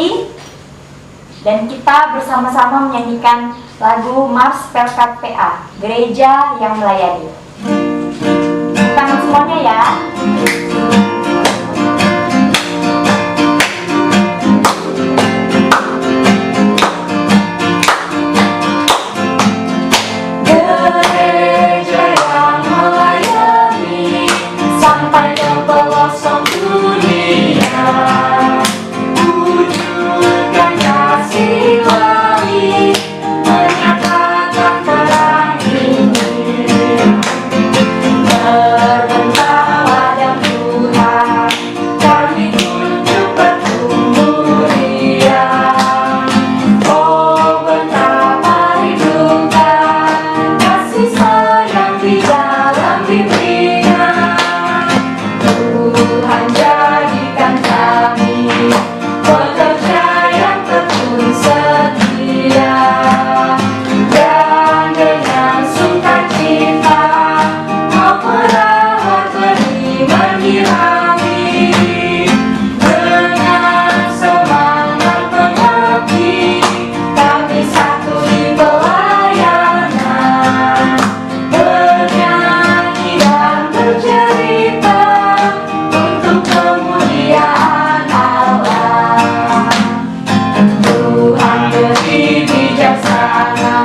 berdiri dan kita bersama-sama menyanyikan lagu Mars Pelkat PA, Gereja yang Melayani. Tangan semuanya ya. Gereja yang melayani sampai ke pelosok dunia, wujudkan kasih ilahi, menyatakan terang Injil. Berbentalah dan Tuhan, kami tunjuk bertumbuh riang. Oh, betapa rindukan kasih sayang di dalam bimbingan. Tuhan jadikan kami pekerja yang tekun setia, dan dengan sukacita mau merawat benih menyirami. Dengan semangat mengabdi, kami satu di pelayanan, bernyanyi dan bercerita untuk kemuliaan Allah. Tuhan beri bijaksana,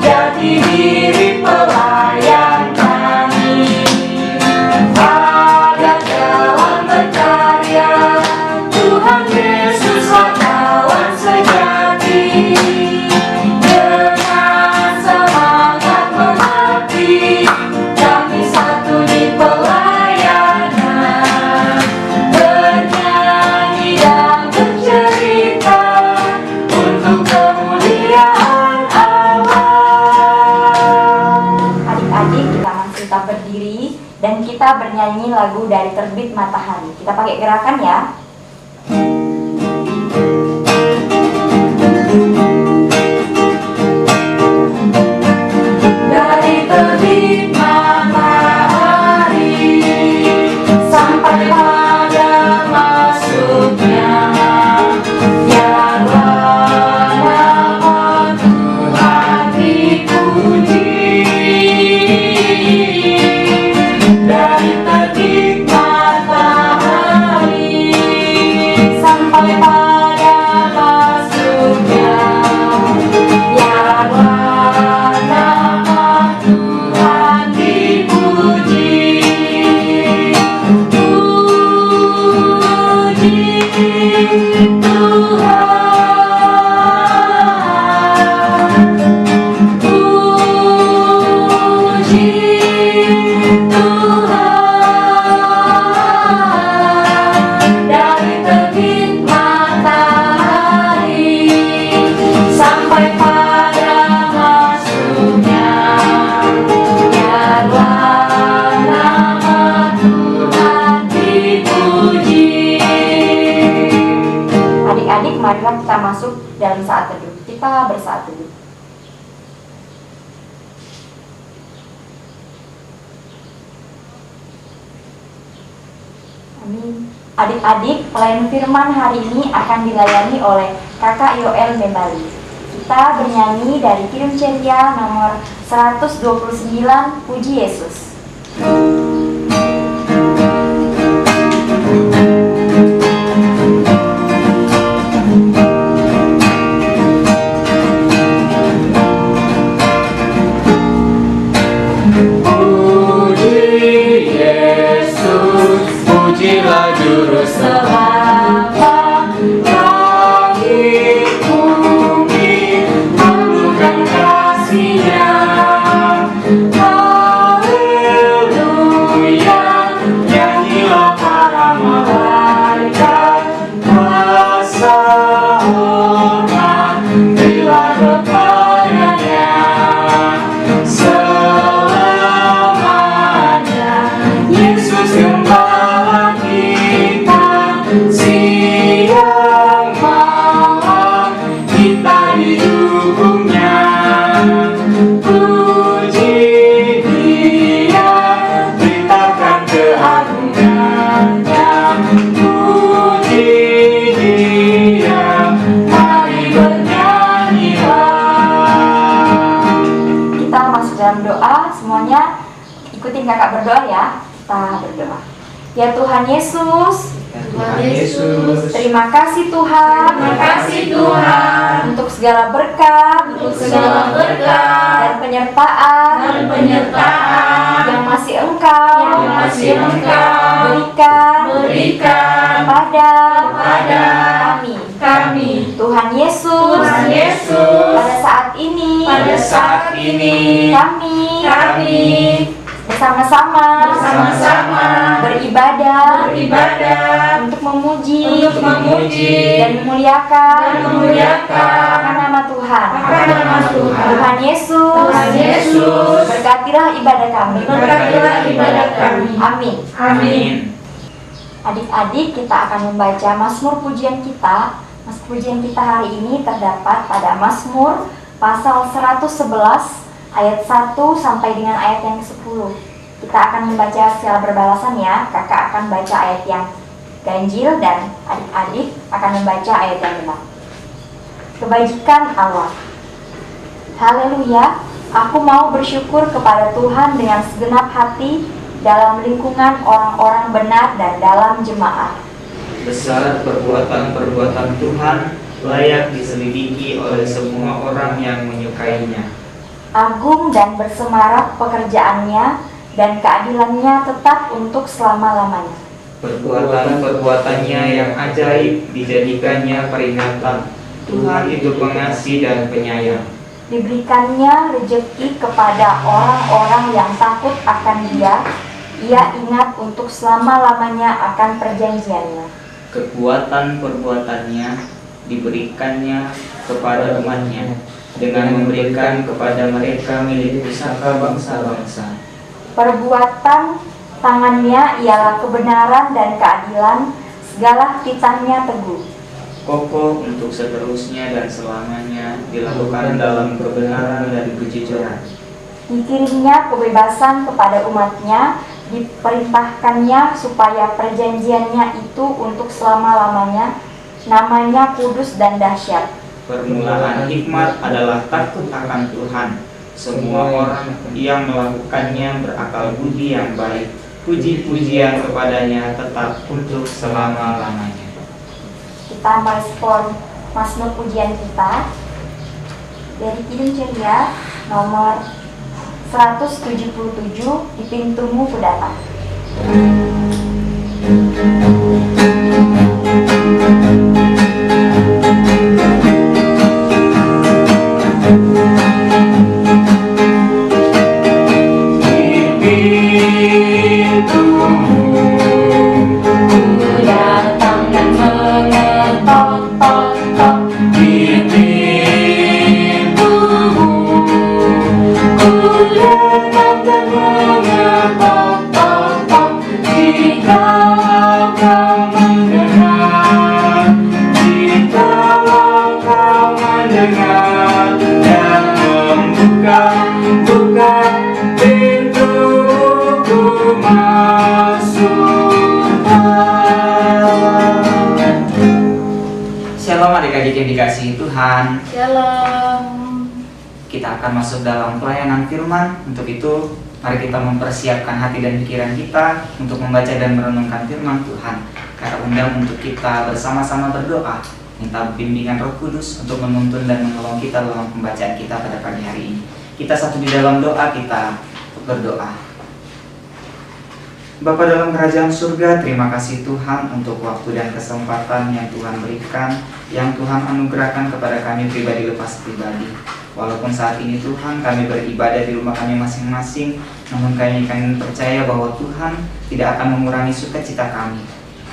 jati diri pelayan kami. Pada jalan berkarya, Tuhan Yesuslah kawan sejati. Dengan semangat mengabdi, kami satu di pelayanan, bernyanyi dan bercerita untuk kemuliaan Allah. Adik-adik, kita masih tetap berdiri dan kita bernyanyi lagu Dari Terbit Matahari. Kita pakai gerakan ya. Dari terbit matahari sampai pada masuknya, biarlah nama Tuhan dipuji. Dari terbit matahari sampai pada masuknya, biarlah nama Tuhan dipuji. Puji Tuhan, puji Tuhan. Dari terbit matahari sampai pada masuknya, biarlah nama Tuhan dipuji. Adik-adik, marilah kita masuk dalam saat teduh. Kita bersaat teduh. Amin. Adik-adik, pelayan firman hari ini akan dilayani oleh Kakak Yoel Membali. Kita bernyanyi dari Kirim Ceria nomor 129, Puji Yesus. Puji Yesus, pujilah Juru Selamat. Langit bumi mengagungkan kasih-Nya. Haleluya, nyanyilah para malaikat. Kuasa hormat berilah kepadanya. Selamanya Yesus Gembala kita, siang malam kita didukungnya. Puji Dia, beritakan keagungannya. Puji Dia. pimpin kakak berdoa ya. Kita berdoa. Ya Tuhan Yesus, Tuhan Yesus, terima kasih Tuhan. terima kasih Tuhan Untuk segala berkat, dan penyertaan, yang masih Engkau, berikan kepada kami. Tuhan Yesus, pada saat ini kami bersama-sama beribadah untuk memuji dan memuliakan akan nama Tuhan. Tuhan Yesus, berkatilah ibadah kami. Amin. Adik-adik, kita akan membaca Mazmur pujian kita. Mazmur pujian kita hari ini terdapat pada Mazmur pasal 111 ayat 1 sampai dengan ayat yang ke-10. Kita akan membaca secara berbalasan ya. Kakak akan baca ayat yang ganjil dan adik-adik akan membaca ayat yang genap. Kebajikan Allah. Haleluya, aku mau bersyukur kepada Tuhan dengan segenap hati dalam lingkungan orang-orang benar dan dalam jemaat. Besar perbuatan-perbuatan Tuhan, layak diselidiki oleh semua orang yang menyukainya. Agung dan bersemarak pekerjaannya, dan keadilannya tetap untuk selama-lamanya. Perbuatan-perbuatannya yang ajaib dijadikannya peringatan. Tuhan itu pengasih dan penyayang. Diberikannya rejeki kepada orang-orang yang takut akan Dia. Ia ingat untuk selama-lamanya akan perjanjiannya. Kekuatan-perbuatannya diberikannya kepada umatnya, dengan memberikan kepada mereka milik pusaka bangsa-bangsa. Perbuatan tangannya ialah kebenaran dan keadilan, segala titahnya teguh. Kokoh untuk seterusnya dan selamanya, dilakukan dalam kebenaran dan kejujuran. Dikirimnya kebebasan kepada umatnya, diperintahkannya supaya perjanjiannya itu untuk selama-lamanya, namanya kudus dan dahsyat. Permulaan hikmat adalah takut akan Tuhan. Semua orang yang melakukannya berakal budi yang baik. Puji-pujian kepadanya tetap untuk selama-lamanya. Kita merespon Mazmur pujian kita dari Kidung Ceria nomor 177, Di Pintumu Kudatang. Shalom adik-adik yang dikasihi Tuhan. Shalom. Kita akan masuk dalam pelayanan firman. Untuk itu, mari kita mempersiapkan hati dan pikiran kita untuk membaca dan merenungkan firman Tuhan. Kakak undang untuk kita bersama-sama berdoa, minta bimbingan Roh Kudus untuk menuntun dan menolong kita dalam pembacaan kita pada pagi hari ini. Kita satu di dalam doa, kita berdoa. Bapa dalam kerajaan surga, terima kasih Tuhan untuk waktu dan kesempatan yang Tuhan berikan, yang Tuhan anugerahkan kepada kami pribadi lepas pribadi. Walaupun saat ini Tuhan kami beribadah di rumah kami masing-masing, namun kami percaya bahwa Tuhan tidak akan mengurangi sukacita kami.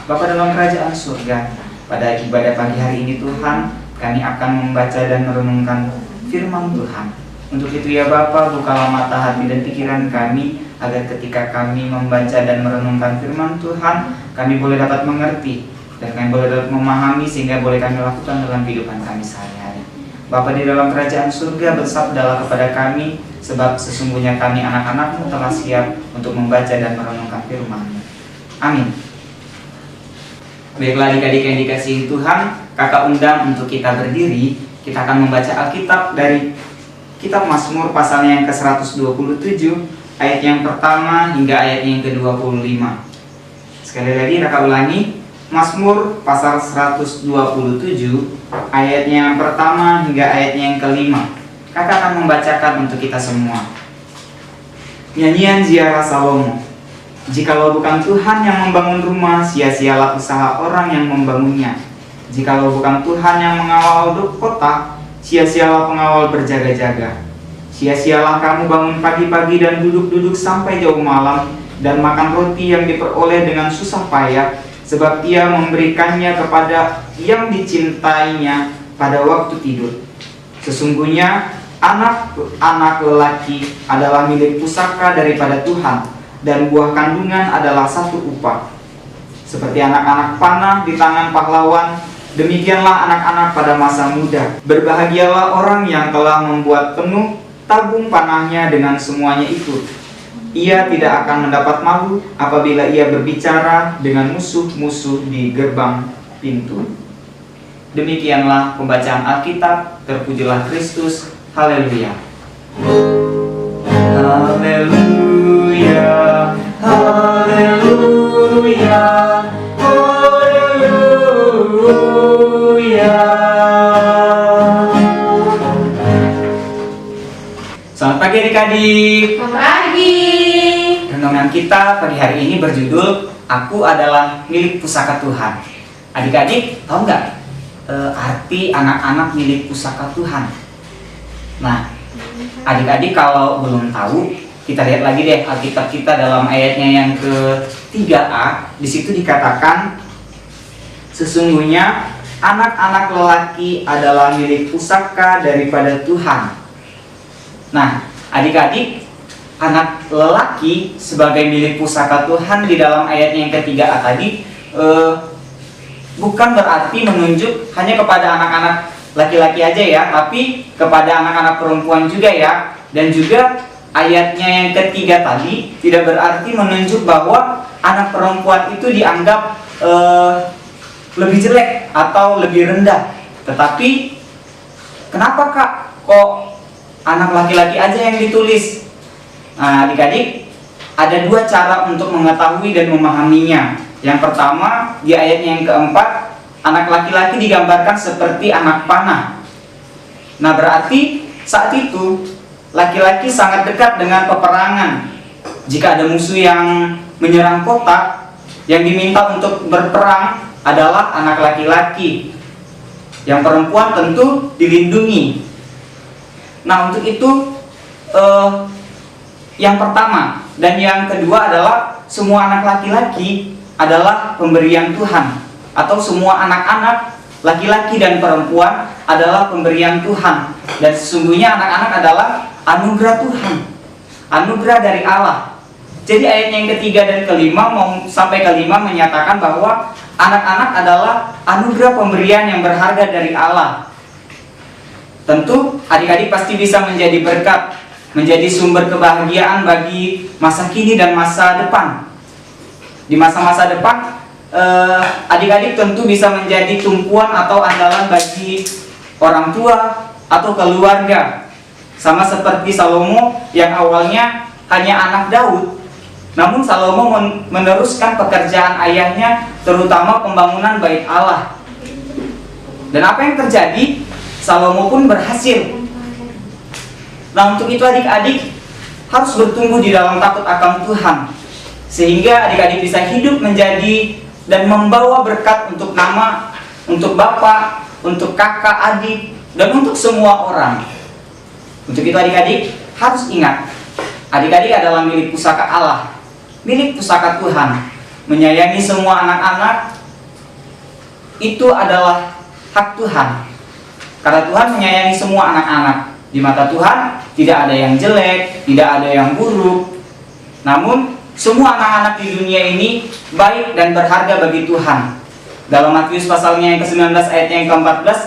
Bapa dalam kerajaan surga, pada ibadah pagi hari ini Tuhan, kami akan membaca dan merenungkan firman Tuhan. Untuk itu ya Bapa, bukalah mata hati dan pikiran kami, agar ketika kami membaca dan merenungkan firman Tuhan, kami boleh dapat mengerti dan kami boleh dapat memahami sehingga boleh kami lakukan dalam kehidupan kami sehari-hari. Bapa di dalam kerajaan surga, bersabdalah kepada kami, sebab sesungguhnya kami anak-anak-Mu telah siap untuk membaca dan merenungkan firman-Mu. Amin. Baiklah adik-adik yang dikasihi Tuhan, kakak undang untuk kita berdiri. Kita akan membaca Alkitab dari Kitab Mazmur pasalnya yang ke-127 ayat yang pertama hingga ayat yang ke-25. Sekali lagi kakak ulangi, Mazmur pasal 127 ayatnya yang pertama hingga ayatnya yang kelima. Kakak akan membacakan untuk kita semua. Nyanyian ziarah Salomo. Jikalau bukan Tuhan yang membangun rumah, sia-sialah usaha orang yang membangunnya. Jikalau bukan Tuhan yang mengawal kota, sia-sialah pengawal berjaga-jaga. Sia-sialah kamu bangun pagi-pagi dan duduk-duduk sampai jauh malam, dan makan roti yang diperoleh dengan susah payah, sebab ia memberikannya kepada yang dicintainya pada waktu tidur. Sesungguhnya anak-anak lelaki adalah milik pusaka daripada Tuhan, dan buah kandungan adalah satu upah. Seperti anak-anak panah di tangan pahlawan, demikianlah anak-anak pada masa muda. Berbahagialah orang yang telah membuat penuh tabung panahnya dengan semuanya itu. Ia tidak akan mendapat malu apabila ia berbicara dengan musuh-musuh di gerbang pintu. Demikianlah pembacaan Alkitab. Terpujilah Kristus. Haleluya. Haleluya. Haleluya. Haleluya. Selamat pagi adik-adik. Selamat pagi. Renungan kita pagi hari ini berjudul Aku adalah milik pusaka Tuhan. Adik-adik tahu nggak arti anak-anak milik pusaka Tuhan? Nah, adik-adik kalau belum tahu, kita lihat lagi deh Alkitab kita dalam ayatnya yang ke-3a. Di situ dikatakan, sesungguhnya anak-anak lelaki adalah milik pusaka daripada Tuhan. Nah, adik-adik, anak lelaki sebagai milik pusaka Tuhan di dalam ayatnya yang ke-3a tadi bukan berarti menunjuk hanya kepada anak-anak laki-laki aja ya, tapi kepada anak-anak perempuan juga ya. Dan juga ayatnya yang ke-3 tadi tidak berarti menunjuk bahwa anak perempuan itu dianggap lebih jelek atau lebih rendah. Tetapi kenapa kak kok anak laki-laki aja yang ditulis? Nah, adik-adik, ada dua cara untuk mengetahui dan memahaminya. Yang pertama, di ayatnya yang keempat, anak laki-laki digambarkan seperti anak panah. Nah, berarti saat itu laki-laki sangat dekat dengan peperangan. Jika ada musuh yang menyerang kota, yang diminta untuk berperang adalah anak laki-laki. Yang perempuan tentu dilindungi. Nah, untuk itu yang pertama dan yang kedua adalah semua anak laki-laki adalah pemberian Tuhan, atau semua anak-anak laki-laki dan perempuan adalah pemberian Tuhan. Dan sesungguhnya anak-anak adalah anugerah Tuhan, anugerah dari Allah. Jadi ayatnya yang ketiga dan kelima sampai kelima menyatakan bahwa anak-anak adalah anugerah pemberian yang berharga dari Allah. Tentu adik-adik pasti bisa menjadi berkat, menjadi sumber kebahagiaan bagi masa kini dan masa depan. Di masa-masa depan, adik-adik tentu bisa menjadi tumpuan atau andalan bagi orang tua atau keluarga. Sama seperti Salomo yang awalnya hanya anak Daud, namun Salomo meneruskan pekerjaan ayahnya, terutama pembangunan bait Allah. Dan apa yang terjadi? Salomo pun berhasil. Nah, untuk itu adik-adik harus bertumbuh di dalam takut akan Tuhan, sehingga adik-adik bisa hidup menjadi dan membawa berkat untuk nama, untuk bapak, untuk kakak, adik, dan untuk semua orang. Untuk itu adik-adik harus ingat, adik-adik adalah milik pusaka Allah, milik pusaka Tuhan. Menyayangi semua anak-anak itu adalah hak Tuhan, karena Tuhan menyayangi semua anak-anak. Di mata Tuhan tidak ada yang jelek, tidak ada yang buruk. Namun semua anak-anak di dunia ini baik dan berharga bagi Tuhan. Dalam Matius pasalnya yang ke-19 ayatnya yang ke-14,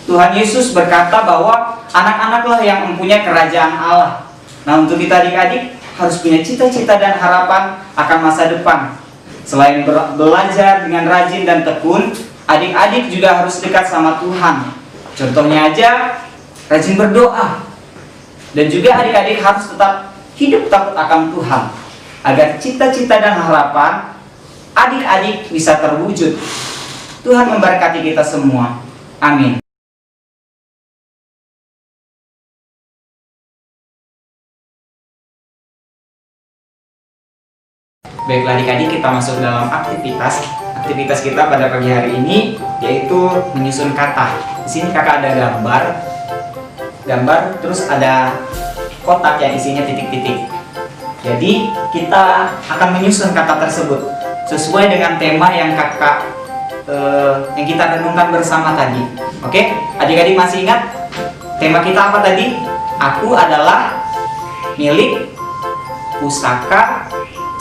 Tuhan Yesus berkata bahwa anak-anaklah yang mempunyai kerajaan Allah. Nah, untuk kita adik-adik harus punya cita-cita dan harapan akan masa depan. Selain belajar dengan rajin dan tekun, adik-adik juga harus dekat sama Tuhan. Contohnya aja, rajin berdoa. Dan juga adik-adik harus tetap hidup takut akan Tuhan, agar cita-cita dan harapan adik-adik bisa terwujud. Tuhan memberkati kita semua. Amin. Baiklah adik-adik, kita masuk dalam aktivitas kita pada pagi hari ini, yaitu menyusun kata. Di sini kakak ada gambar, terus ada kotak yang isinya titik-titik. Jadi kita akan menyusun kata tersebut sesuai dengan tema yang yang kita renungkan bersama tadi. Oke, adik-adik masih ingat tema kita apa tadi? Aku adalah milik pusaka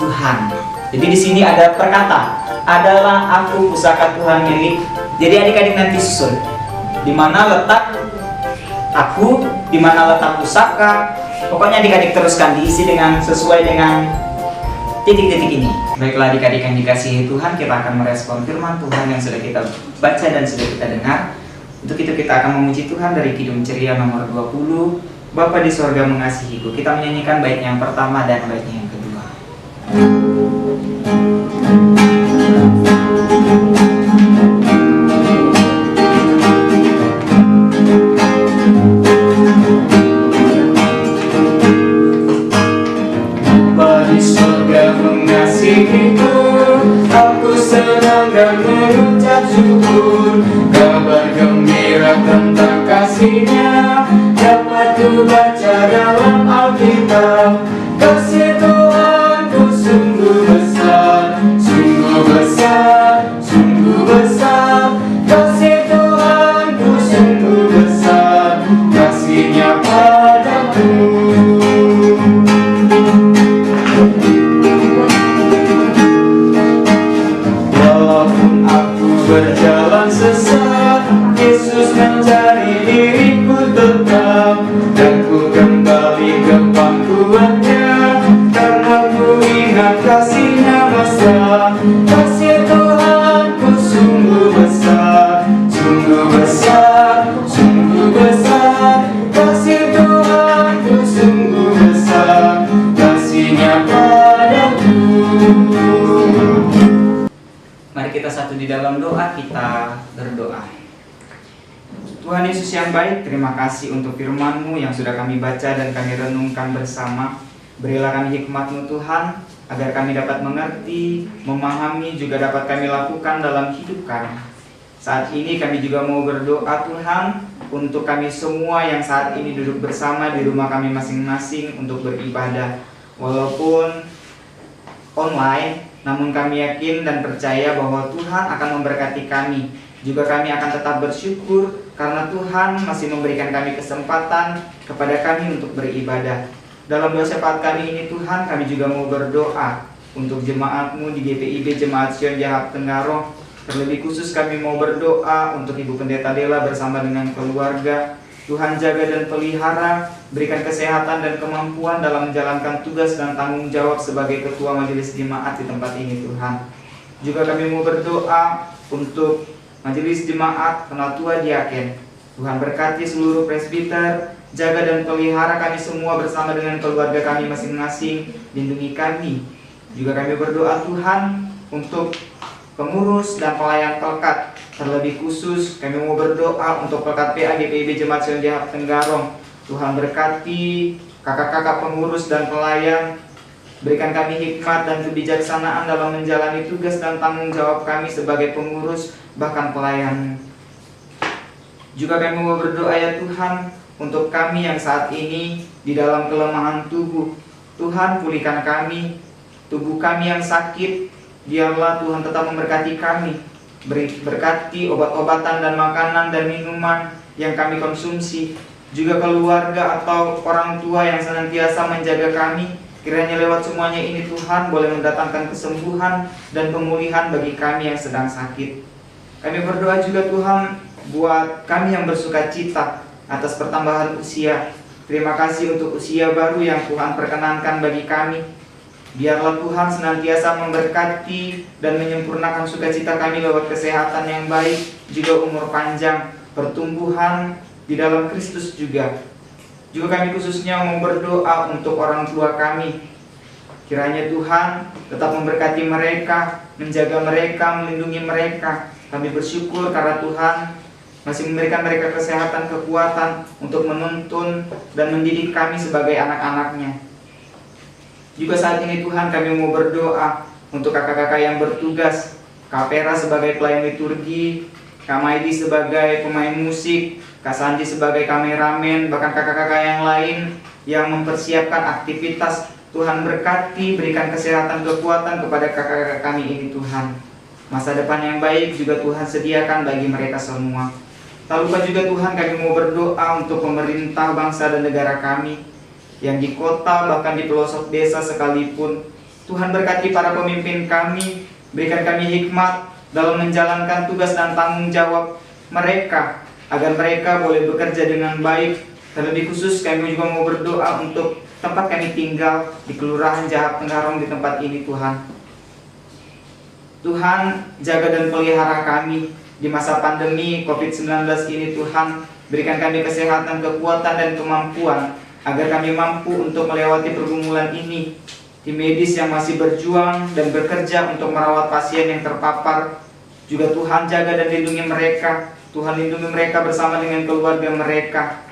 Tuhan. Jadi di sini ada perkata, adalah aku pusaka Tuhan milik. Jadi adik-adik nanti susun, di mana letak aku, di mana letak pusaka. Pokoknya adik-adik teruskan diisi dengan sesuai dengan titik-titik ini. Baiklah adik-adik yang dikasihi Tuhan, kita akan merespon firman Tuhan yang sudah kita baca dan sudah kita dengar. Untuk itu kita akan memuji Tuhan dari Kidung Ceria nomor 20, Bapa di sorga mengasihiku. Kita menyanyikan baitnya yang pertama dan baitnya yang kedua. Bapa di sorga mengasihiku, aku senang dan mengucap syukur. Kabar gembira tentang kasih-Nya dapat ku baca dalam Alkitab. Kasih Tuhanku sungguh besar, sungguh besar, sungguh besar. Kasih Tuhanku sungguh besar, kasih-Nya padaku. Walaupun aku berjalan sesat, Yesus mencari diriku tetap, dan ku kembali ke pangkuannya, karena ku ingat kasih-Nya mesra. Kasih Tuhanku sungguh besar, sungguh besar, sungguh besar. Kasih Tuhanku sungguh besar, kasih-Nya padaku. Mari kita satu di dalam doa, kita berdoa. Tuhan Yesus yang baik, terima kasih untuk firman-Mu yang sudah kami baca dan kami renungkan bersama. Berilah kami hikmat-Mu Tuhan, agar kami dapat mengerti, memahami, juga dapat kami lakukan dalam hidup kami. Saat ini kami juga mau berdoa Tuhan, untuk kami semua yang saat ini duduk bersama di rumah kami masing-masing untuk beribadah. Walaupun online, namun kami yakin dan percaya bahwa Tuhan akan memberkati kami. Juga kami akan tetap bersyukur karena Tuhan masih memberikan kami kesempatan kepada kami untuk beribadah. Dalam doa syafaat kami ini Tuhan, kami juga mau berdoa untuk jemaat-Mu di GPIB Jemaat Sion Jahap Tenggarong. Terlebih khusus kami mau berdoa untuk Ibu Pendeta Dela bersama dengan keluarga. Tuhan jaga dan pelihara, berikan kesehatan dan kemampuan dalam menjalankan tugas dan tanggung jawab sebagai Ketua Majelis Jemaat di tempat ini Tuhan. Juga kami mau berdoa untuk Majelis Jemaat Penatua Diaken. Tuhan berkati seluruh presbiter, jaga dan pelihara kami semua bersama dengan keluarga kami masing-masing, lindungi kami. Juga kami berdoa Tuhan untuk pengurus dan pelayan Pelkat. Terlebih khusus kami mau berdoa untuk Pelkat PA GPIB Jemaat Sion Jahap Tenggarong. Tuhan berkati kakak-kakak pengurus dan pelayan, berikan kami hikmat dan kebijaksanaan dalam menjalani tugas dan tanggung jawab kami sebagai pengurus bahkan pelayan. Juga kami mau berdoa ya Tuhan untuk kami yang saat ini di dalam kelemahan tubuh. Tuhan pulihkan kami, tubuh kami yang sakit, biarlah Tuhan tetap memberkati kami. Berkati obat-obatan dan makanan dan minuman yang kami konsumsi. Juga keluarga atau orang tua yang senantiasa menjaga kami. Kiranya lewat semuanya ini Tuhan boleh mendatangkan kesembuhan dan pemulihan bagi kami yang sedang sakit. Kami berdoa juga Tuhan buat kami yang bersuka cita atas pertambahan usia. Terima kasih untuk usia baru yang Tuhan perkenankan bagi kami. Biarlah Tuhan senantiasa memberkati dan menyempurnakan sukacita kami lewat kesehatan yang baik, juga umur panjang, pertumbuhan di dalam Kristus juga. Juga kami khususnya mau berdoa untuk orang tua kami. Kiranya Tuhan tetap memberkati mereka, menjaga mereka, melindungi mereka. Kami bersyukur karena Tuhan masih memberikan mereka kesehatan, kekuatan untuk menuntun dan mendidik kami sebagai anak-anaknya. Juga saat ini Tuhan kami mau berdoa untuk kakak-kakak yang bertugas, Kak Pera sebagai pelayan liturgi, Kak Maidi sebagai pemain musik, Kak Sandi sebagai kameramen, bahkan kakak-kakak yang lain yang mempersiapkan aktivitas. Tuhan berkati, berikan kesehatan, kekuatan kepada kakak-kakak kami ini Tuhan. Masa depan yang baik juga Tuhan sediakan bagi mereka semua. Tak lupa juga Tuhan kami mau berdoa untuk pemerintah bangsa dan negara kami, yang di kota bahkan di pelosok desa sekalipun. Tuhan berkati para pemimpin kami, berikan kami hikmat dalam menjalankan tugas dan tanggung jawab mereka, agar mereka boleh bekerja dengan baik. Terlebih khusus kami juga mau berdoa untuk tempat kami tinggal di Kelurahan Jahat Tenggarong di tempat ini Tuhan. Tuhan jaga dan pelihara kami di masa pandemi COVID-19 ini Tuhan. Berikan kami kesehatan, kekuatan dan kemampuan agar kami mampu untuk melewati pergumulan ini. Tim medis yang masih berjuang dan bekerja untuk merawat pasien yang terpapar, juga Tuhan jaga dan lindungi mereka. Tuhan lindungi mereka bersama dengan keluarga mereka.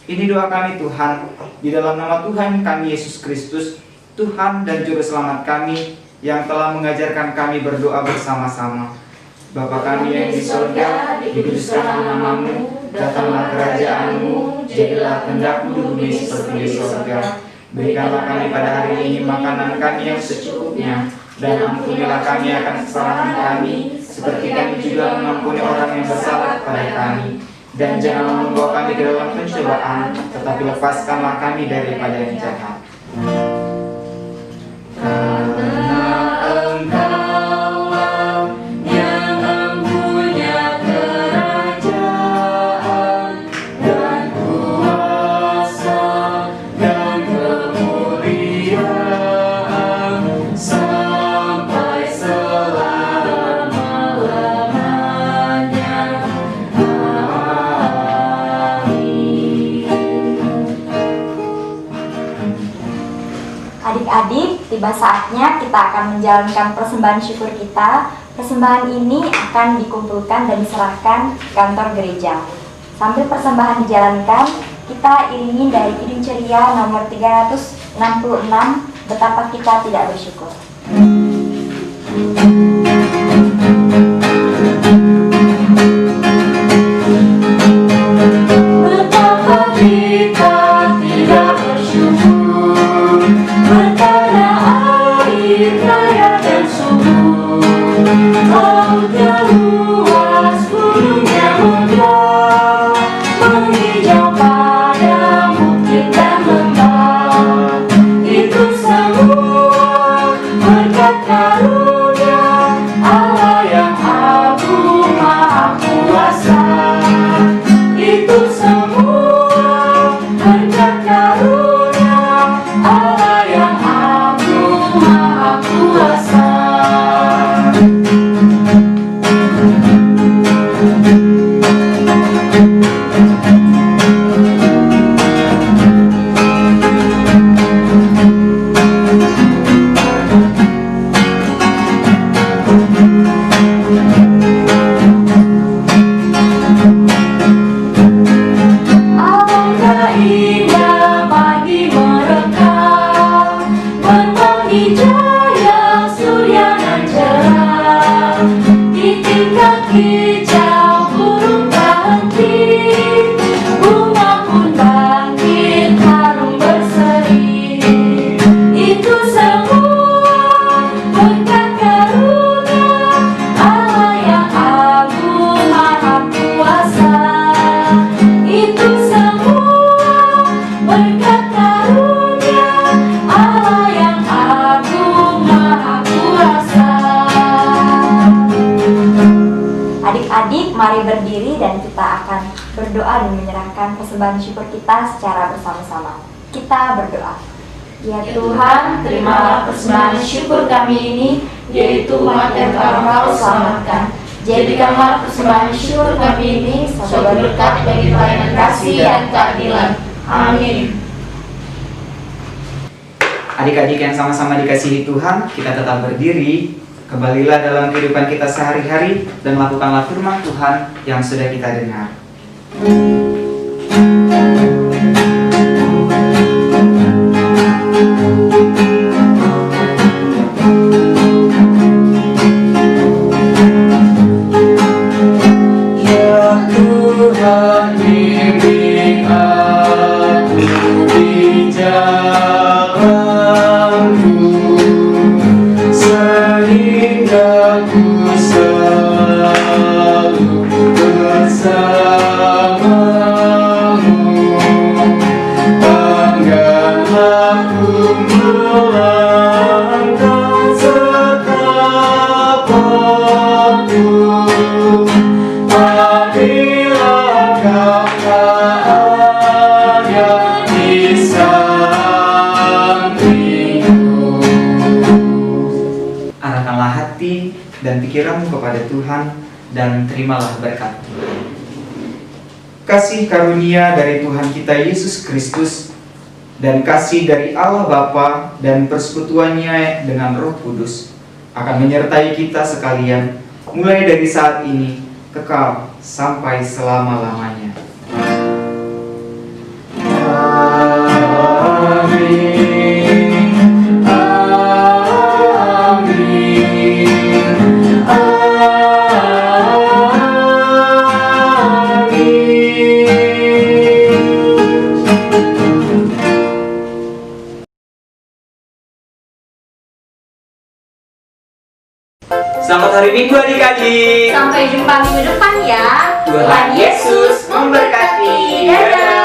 Ini doa kami Tuhan, di dalam nama Tuhan kami Yesus Kristus, Tuhan dan Juru Selamat kami, yang telah mengajarkan kami berdoa bersama-sama. Bapa kami yang di sorga, dikuduskanlah namamu, datanglah kerajaan-Mu, jadilah kehendak-Mu di bumi seperti di sorga. Berikanlah kami pada hari ini makanan kami yang secukupnya, dan ampunilah kami akan kesalahan kami, seperti kami juga mengampuni orang yang bersalah kepada kami. Dan janganlah membawa kami ke dalam pencobaan, tetapi lepaskanlah kami daripada yang jahat. Adik-adik, tiba saatnya kita akan menjalankan persembahan syukur kita. Persembahan ini akan dikumpulkan dan diserahkan ke kantor gereja. Sambil persembahan dijalankan, kita iringi dari Kidung Ceria nomor 366, Betapa Kita Tidak Bersyukur. Betapa kita tidak bersyukur, berkala air raya dan subur, lautnya luas, gunungnya megah, menghijau pada bukit dan lembah. Itu semua berkat karunia Allah yang agung maha kuasa. Itu semua berkat karunia Allah yang agung maha kuasa. Alangkah indah pagi mereka, berbang hijau surya nan cerah. Di tingkat hijau burung berhenti, bunga pun bangkit harum berseri. Itu semua berkat karunia Allah yang agung maha kuasa. Itu semua berkat karunia Allah yang agung maha kuasa. Adik-adik, mari berdiri dan kita akan berdoa dan menyerahkan persembahan syukur kita secara bersama-sama. Kita berdoa. Ya Tuhan, terimalah persembahan syukur kami ini, yaitu umat yang telah Engkau selamatkan. Jadikanlah persembahan syukur kami ini sebagai berkat bagi pelayanan kasih dan keadilan. Amin. Adik-adik yang sama-sama dikasihi Tuhan, kita tetap berdiri. Kembalilah dalam kehidupan kita sehari-hari dan lakukanlah firman Tuhan yang sudah kita dengar. Ya Tuhan, bimbing aku di jalanmu, sehingga ku selalu bersamamu. Banggalah ku melangkah setiap waktu, apabila kau ada di sampingku. Arahkanlah hati dan pikiranmu kepada Tuhan dan terimalah berkat. Kasih karunia dari Tuhan kita Yesus Kristus dan kasih dari Allah Bapa dan persekutuannya dengan Roh Kudus akan menyertai kita sekalian mulai dari saat ini kekal sampai selama-lamanya. Amin. Amin. Selamat hari Minggu adik-adik. Sampai jumpa minggu depan ya. Tuhan Yesus memberkati. Dadah.